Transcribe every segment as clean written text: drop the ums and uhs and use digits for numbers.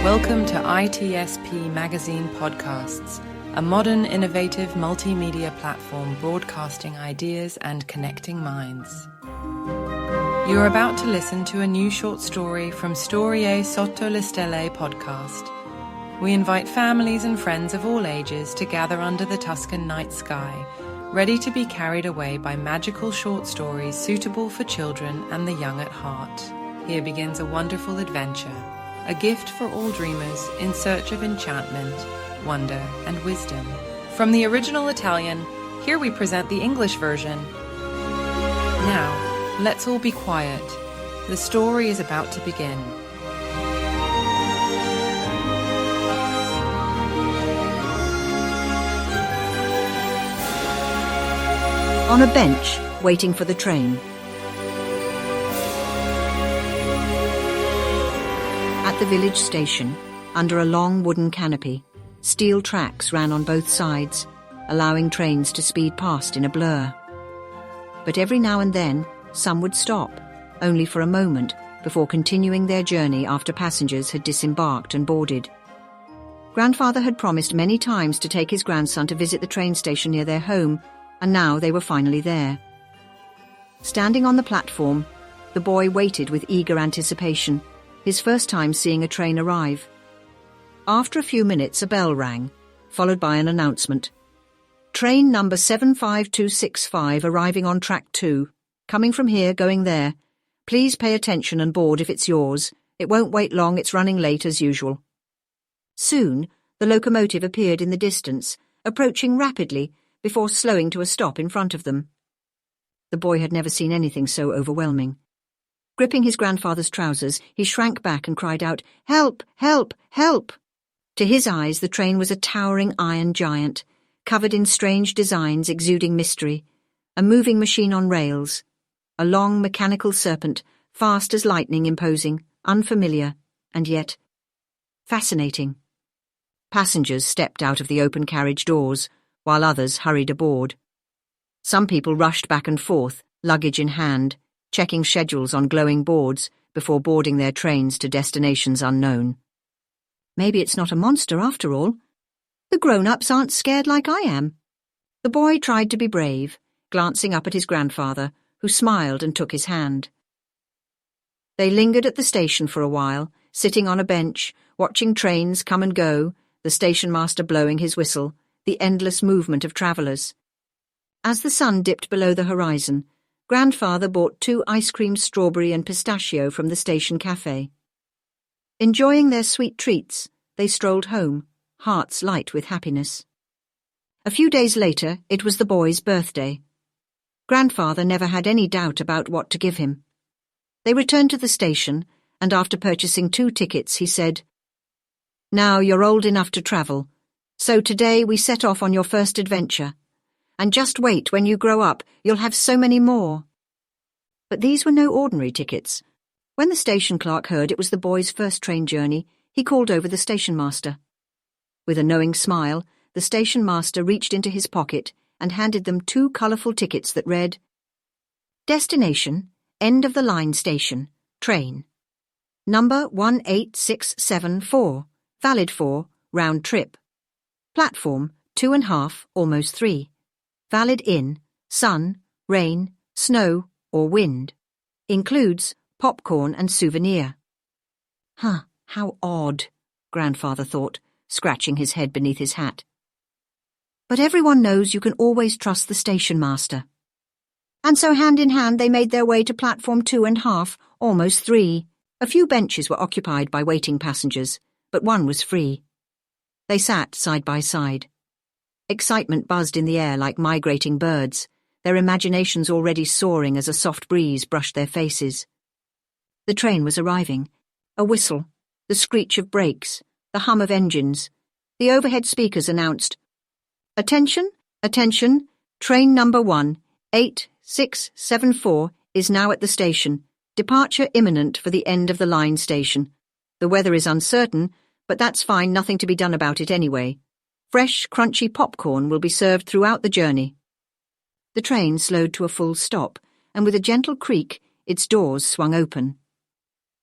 Welcome to ITSP Magazine Podcasts, a modern, innovative multimedia platform broadcasting ideas and connecting minds. You're about to listen to a new short story from Storie Sotto le Stelle podcast. We invite families and friends of all ages to gather under the Tuscan night sky, ready to be carried away by magical short stories suitable for children and the young at heart. Here begins a wonderful adventure, a gift for all dreamers in search of enchantment, wonder, and wisdom. From the original Italian, here we present the English version. Now, let's all be quiet. The story is about to begin. On a bench, waiting for the train. At the village station, under a long wooden canopy, steel tracks ran on both sides, allowing trains to speed past in a blur. But every now and then, some would stop, only for a moment, before continuing their journey after passengers had disembarked and boarded. Grandfather had promised many times to take his grandson to visit the train station near their home, and now they were finally there. Standing on the platform, the boy waited with eager anticipation, his first time seeing a train arrive. After a few minutes, a bell rang, followed by an announcement. Train number 75265 arriving on track 2, coming from here, going there. Please pay attention and board if it's yours. It won't wait long, it's running late as usual. Soon, the locomotive appeared in the distance, approaching rapidly, before slowing to a stop in front of them. The boy had never seen anything so overwhelming. Gripping his grandfather's trousers, he shrank back and cried out, "Help! Help! Help!" To his eyes, the train was a towering iron giant, covered in strange designs exuding mystery, a moving machine on rails, a long mechanical serpent, fast as lightning, imposing, unfamiliar, and yet fascinating. Passengers stepped out of the open carriage doors, while others hurried aboard. Some people rushed back and forth, luggage in hand, checking schedules on glowing boards before boarding their trains to destinations unknown. Maybe it's not a monster after all. The grown-ups aren't scared like I am. The boy tried to be brave, glancing up at his grandfather, who smiled and took his hand. They lingered at the station for a while, sitting on a bench, watching trains come and go, the station master blowing his whistle, the endless movement of travellers. As the sun dipped below the horizon, Grandfather bought 2 ice cream strawberry and pistachio from the station cafe. Enjoying their sweet treats, they strolled home, hearts light with happiness. A few days later, it was the boy's birthday. Grandfather never had any doubt about what to give him. They returned to the station, and after purchasing 2 tickets, he said, "Now you're old enough to travel. So today we set off on your first adventure. And just wait, when you grow up, you'll have so many more." But these were no ordinary tickets. When the station clerk heard it was the boy's first train journey, he called over the station master. With a knowing smile, the station master reached into his pocket and handed them 2 colourful tickets that read, "Destination, end of the line station, train. Number 18674, valid for, round trip. Platform 2.5, almost 3. Valid in sun, rain, snow, or wind. Includes popcorn and souvenir." How odd, Grandfather thought, scratching his head beneath his hat. But everyone knows you can always trust the station master. And so hand in hand they made their way to platform 2.5, almost 3. A few benches were occupied by waiting passengers, but one was free. They sat side by side. Excitement buzzed in the air like migrating birds, their imaginations already soaring as a soft breeze brushed their faces. The train was arriving. A whistle, the screech of brakes, the hum of engines. The overhead speakers announced, "Attention, attention, train number 18674 is now at the station. Departure imminent for the end of the line station. The weather is uncertain, but that's fine, nothing to be done about it anyway. Fresh, crunchy popcorn will be served throughout the journey." The train slowed to a full stop, and with a gentle creak, its doors swung open.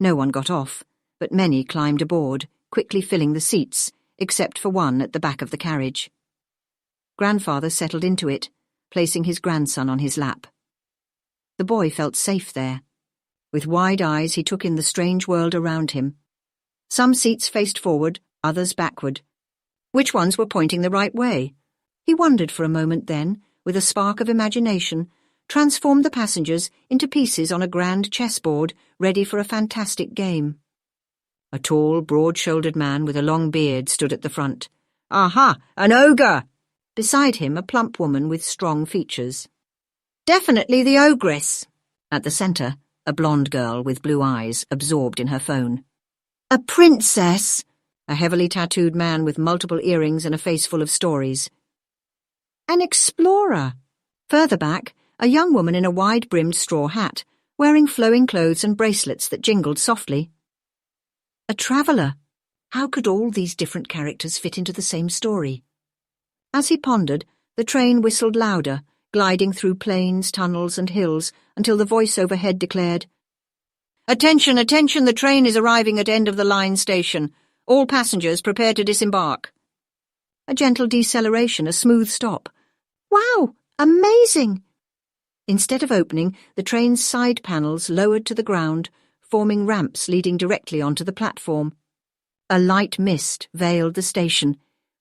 No one got off, but many climbed aboard, quickly filling the seats, except for one at the back of the carriage. Grandfather settled into it, placing his grandson on his lap. The boy felt safe there. With wide eyes, he took in the strange world around him. Some seats faced forward, others backward. Which ones were pointing the right way? He wondered for a moment then, with a spark of imagination, transformed the passengers into pieces on a grand chessboard, ready for a fantastic game. A tall, broad-shouldered man with a long beard stood at the front. "Aha! An ogre!" Beside him, a plump woman with strong features. "Definitely the ogress." At the centre, a blonde girl with blue eyes, absorbed in her phone. "A princess!" A heavily tattooed man with multiple earrings and a face full of stories. "An explorer!" Further back, a young woman in a wide-brimmed straw hat, wearing flowing clothes and bracelets that jingled softly. A traveller. How could all these different characters fit into the same story? As he pondered, the train whistled louder, gliding through plains, tunnels, and hills, until the voice overhead declared, "Attention, attention, the train is arriving at end of the line station. All passengers prepare to disembark." A gentle deceleration, a smooth stop. "Wow! Amazing!" Instead of opening, the train's side panels lowered to the ground, forming ramps leading directly onto the platform. A light mist veiled the station,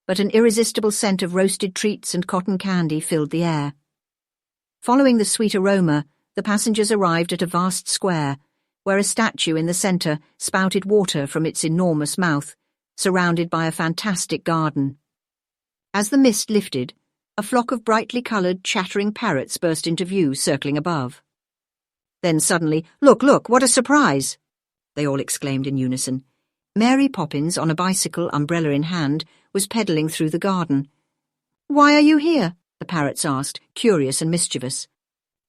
but an irresistible scent of roasted treats and cotton candy filled the air. Following the sweet aroma, the passengers arrived at a vast square, where a statue in the centre spouted water from its enormous mouth, surrounded by a fantastic garden. As the mist lifted, a flock of brightly coloured, chattering parrots burst into view, circling above. Then suddenly, "Look, look, what a surprise!" they all exclaimed in unison. Mary Poppins, on a bicycle, umbrella in hand, was pedalling through the garden. "Why are you here?" the parrots asked, curious and mischievous.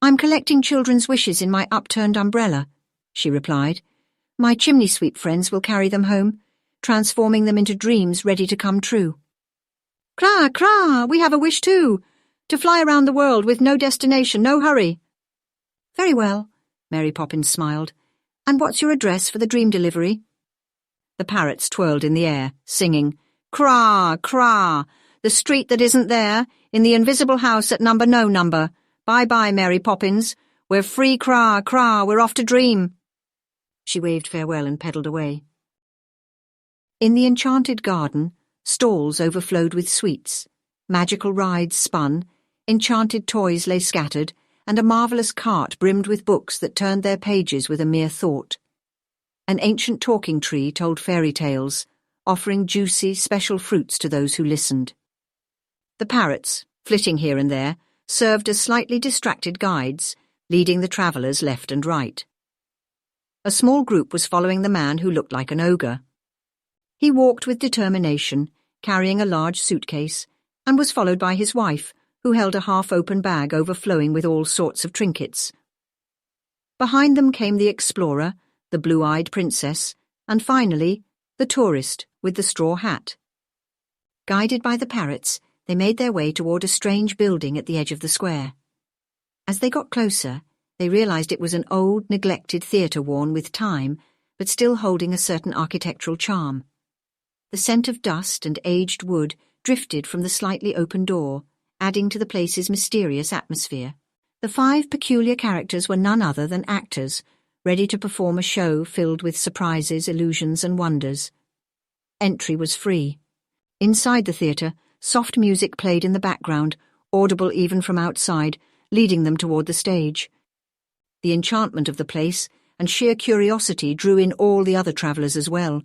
"I'm collecting children's wishes in my upturned umbrella," she replied. "My chimney-sweep friends will carry them home, transforming them into dreams ready to come true." "Cra, cra, we have a wish too, to fly around the world with no destination, no hurry." "Very well," Mary Poppins smiled. "And what's your address for the dream delivery?" The parrots twirled in the air, singing, "Cra, cra, the street that isn't there, in the invisible house at number no number. Bye-bye, Mary Poppins. We're free, cra, cra, we're off to dream." She waved farewell and pedalled away. In the enchanted garden, stalls overflowed with sweets, magical rides spun, enchanted toys lay scattered, and a marvellous cart brimmed with books that turned their pages with a mere thought. An ancient talking tree told fairy tales, offering juicy, special fruits to those who listened. The parrots, flitting here and there, served as slightly distracted guides, leading the travellers left and right. A small group was following the man who looked like an ogre. He walked with determination, carrying a large suitcase, and was followed by his wife, who held a half-open bag overflowing with all sorts of trinkets. Behind them came the explorer, the blue-eyed princess, and finally, the tourist with the straw hat. Guided by the parrots, they made their way toward a strange building at the edge of the square. As they got closer, they realized it was an old, neglected theatre worn with time, but still holding a certain architectural charm. The scent of dust and aged wood drifted from the slightly open door, adding to the place's mysterious atmosphere. The 5 peculiar characters were none other than actors, ready to perform a show filled with surprises, illusions, and wonders. Entry was free. Inside the theatre, soft music played in the background, audible even from outside, leading them toward the stage. The enchantment of the place and sheer curiosity drew in all the other travellers as well,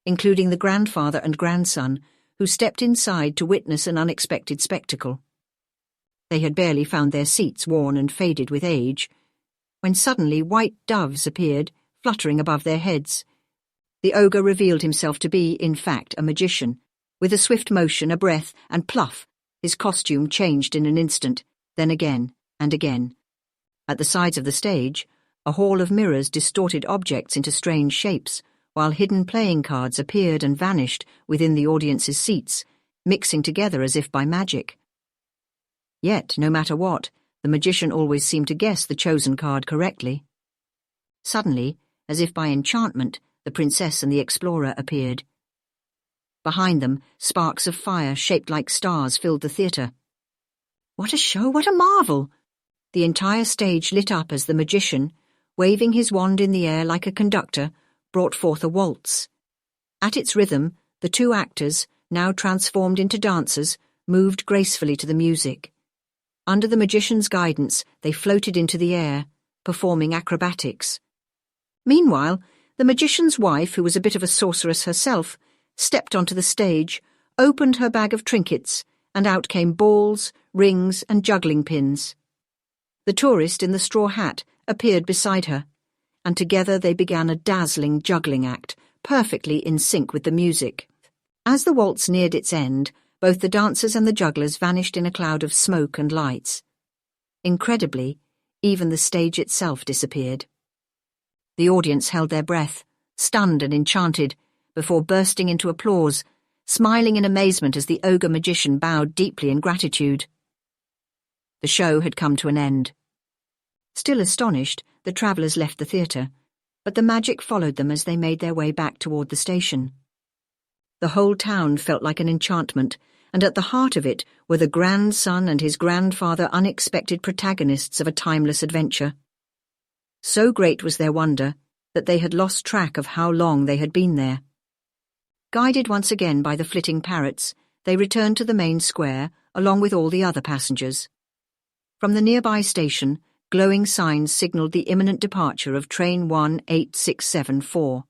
including the grandfather and grandson, who stepped inside to witness an unexpected spectacle. They had barely found their seats worn and faded with age, when suddenly white doves appeared, fluttering above their heads. The ogre revealed himself to be, in fact, a magician. With a swift motion, a breath, and pluff, his costume changed in an instant, then again and again. At the sides of the stage, a hall of mirrors distorted objects into strange shapes, while hidden playing cards appeared and vanished within the audience's seats, mixing together as if by magic. Yet, no matter what, the magician always seemed to guess the chosen card correctly. Suddenly, as if by enchantment, the princess and the explorer appeared. Behind them, sparks of fire shaped like stars filled the theatre. What a show, what a marvel! The entire stage lit up as the magician, waving his wand in the air like a conductor, brought forth a waltz. At its rhythm, the two actors, now transformed into dancers, moved gracefully to the music. Under the magician's guidance, they floated into the air, performing acrobatics. Meanwhile, the magician's wife, who was a bit of a sorceress herself, stepped onto the stage, opened her bag of trinkets, and out came balls, rings, and juggling pins. The tourist in the straw hat appeared beside her, and together they began a dazzling juggling act, perfectly in sync with the music. As the waltz neared its end, both the dancers and the jugglers vanished in a cloud of smoke and lights. Incredibly, even the stage itself disappeared. The audience held their breath, stunned and enchanted, before bursting into applause, smiling in amazement as the ogre magician bowed deeply in gratitude. The show had come to an end. Still astonished, the travellers left the theatre, but the magic followed them as they made their way back toward the station. The whole town felt like an enchantment, and at the heart of it were the grandson and his grandfather, unexpected protagonists of a timeless adventure. So great was their wonder that they had lost track of how long they had been there. Guided once again by the flitting parrots, they returned to the main square, along with all the other passengers. From the nearby station, glowing signs signalled the imminent departure of train 18674.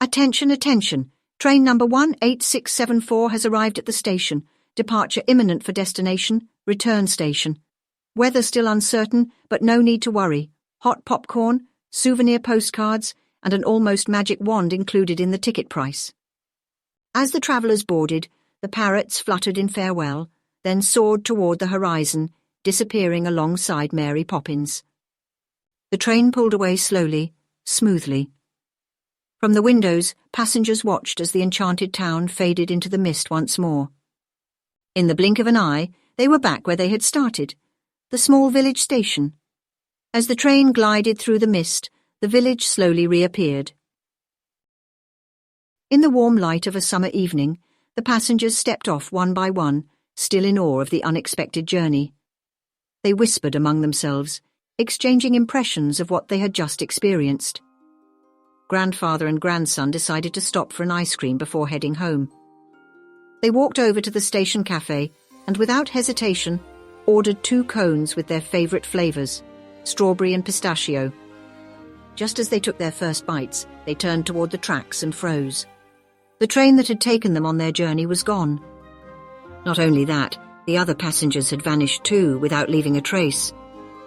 Attention, attention! Train number 18674 has arrived at the station. Departure imminent for destination, return station. Weather still uncertain, but no need to worry. Hot popcorn, souvenir postcards, and an almost magic wand included in the ticket price. As the travellers boarded, the parrots fluttered in farewell, then soared toward the horizon, disappearing alongside Mary Poppins. The train pulled away slowly, smoothly. From the windows, passengers watched as the enchanted town faded into the mist once more. In the blink of an eye, they were back where they had started, the small village station. As the train glided through the mist, the village slowly reappeared. In the warm light of a summer evening, the passengers stepped off one by one, still in awe of the unexpected journey. They whispered among themselves, exchanging impressions of what they had just experienced. Grandfather and grandson decided to stop for an ice cream before heading home. They walked over to the station cafe and, without hesitation, ordered 2 cones with their favourite flavours, strawberry and pistachio. Just as they took their first bites, they turned toward the tracks and froze. The train that had taken them on their journey was gone. Not only that, the other passengers had vanished too, without leaving a trace.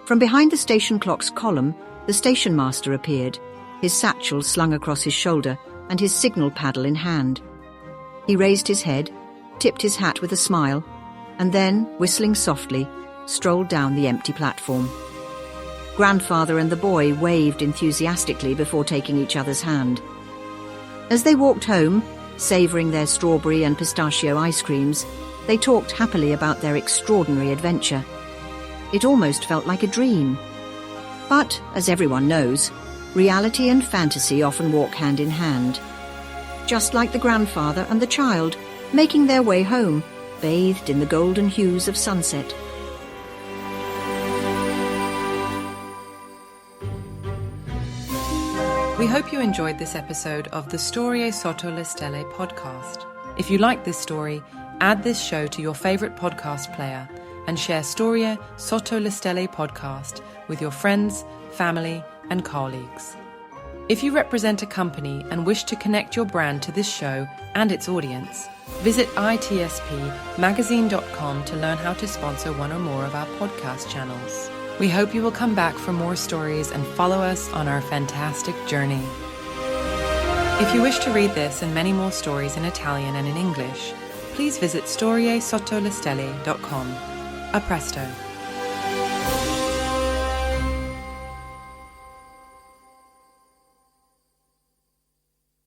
From behind the station clock's column, the station master appeared, his satchel slung across his shoulder and his signal paddle in hand. He raised his head, tipped his hat with a smile, and then, whistling softly, strolled down the empty platform. Grandfather and the boy waved enthusiastically before taking each other's hand. As they walked home, savouring their strawberry and pistachio ice creams, they talked happily about their extraordinary adventure. It almost felt like a dream. But, as everyone knows, reality and fantasy often walk hand in hand. Just like the grandfather and the child, making their way home, bathed in the golden hues of sunset. We hope you enjoyed this episode of the Storie Sotto le Stelle podcast. If you like this story, add this show to your favourite podcast player and share Storie Sotto le Stelle podcast with your friends, family, and colleagues. If you represent a company and wish to connect your brand to this show and its audience, visit itspmagazine.com to learn how to sponsor one or more of our podcast channels. We hope you will come back for more stories and follow us on our fantastic journey. If you wish to read this and many more stories in Italian and in English, please visit storiesottolestelle.com. A presto.